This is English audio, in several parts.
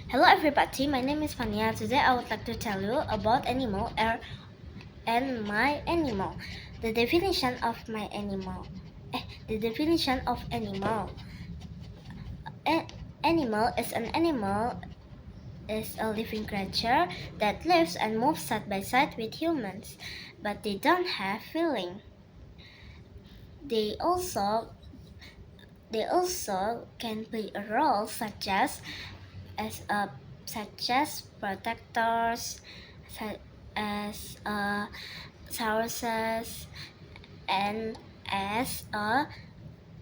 Hello everybody, my name is Fania. Today I would like to tell you about animal and my animal. The definition of my animal. The definition of animal. Animal is a living creature that lives and moves side by side with humans, but they don't have feeling. They also can play a role as a such as protectors, such as sources, and as a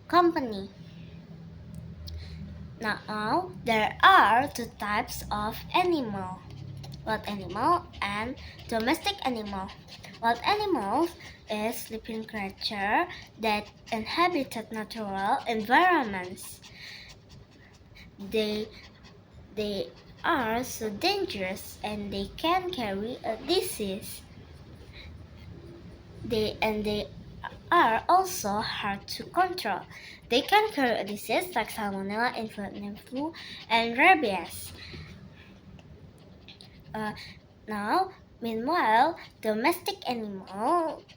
company. Now there are two types of animal: wild animal and domestic animal. Wild animals is living creature that inhabited natural environments. They They are so dangerous and they can carry a disease. They are also hard to control. They can carry a disease like salmonella, influenza flu, and rabies. Uh, Meanwhile, domestic animals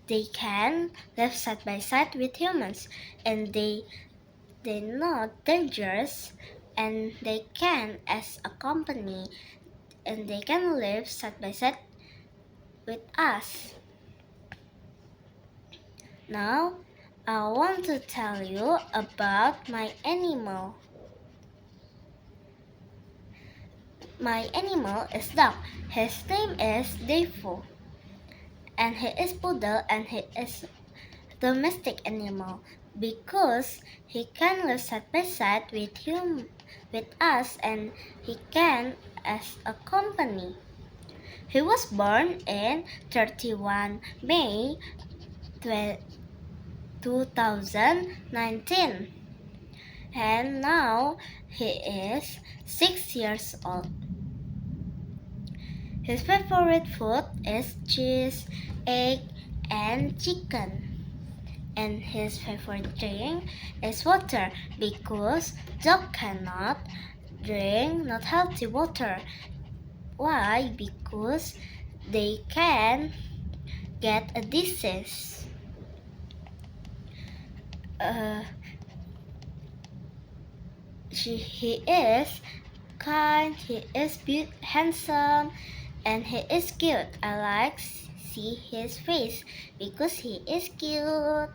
they can live side by side with humans, and they're not dangerous, and they can as a company, and they can live side by side with us. Now, I want to tell you about my animal. My animal is dog. His name is Defu, and he is poodle, and he is domestic animal because he can live side by side with us, and he can as a company. He was born in 31 May 2019, and now he is 6 years old. His favorite food is cheese, egg, and chicken. And his favorite drink is water because dog cannot drink not healthy water. Why? Because they can get a disease. Uh, he is kind, he is handsome, and he is cute. I like see his face because he is cute.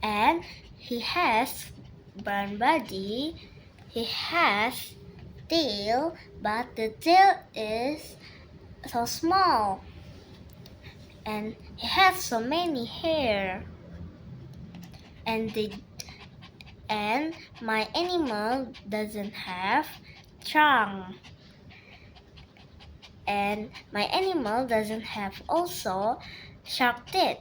And he has brown body. He has tail, but the tail is so small. And he has so many hair. And the and my animal doesn't have trunk. And my animal doesn't have also sharp teeth.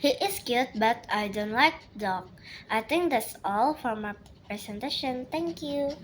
He is cute, but I don't like dog. I think that's all for my presentation. Thank you.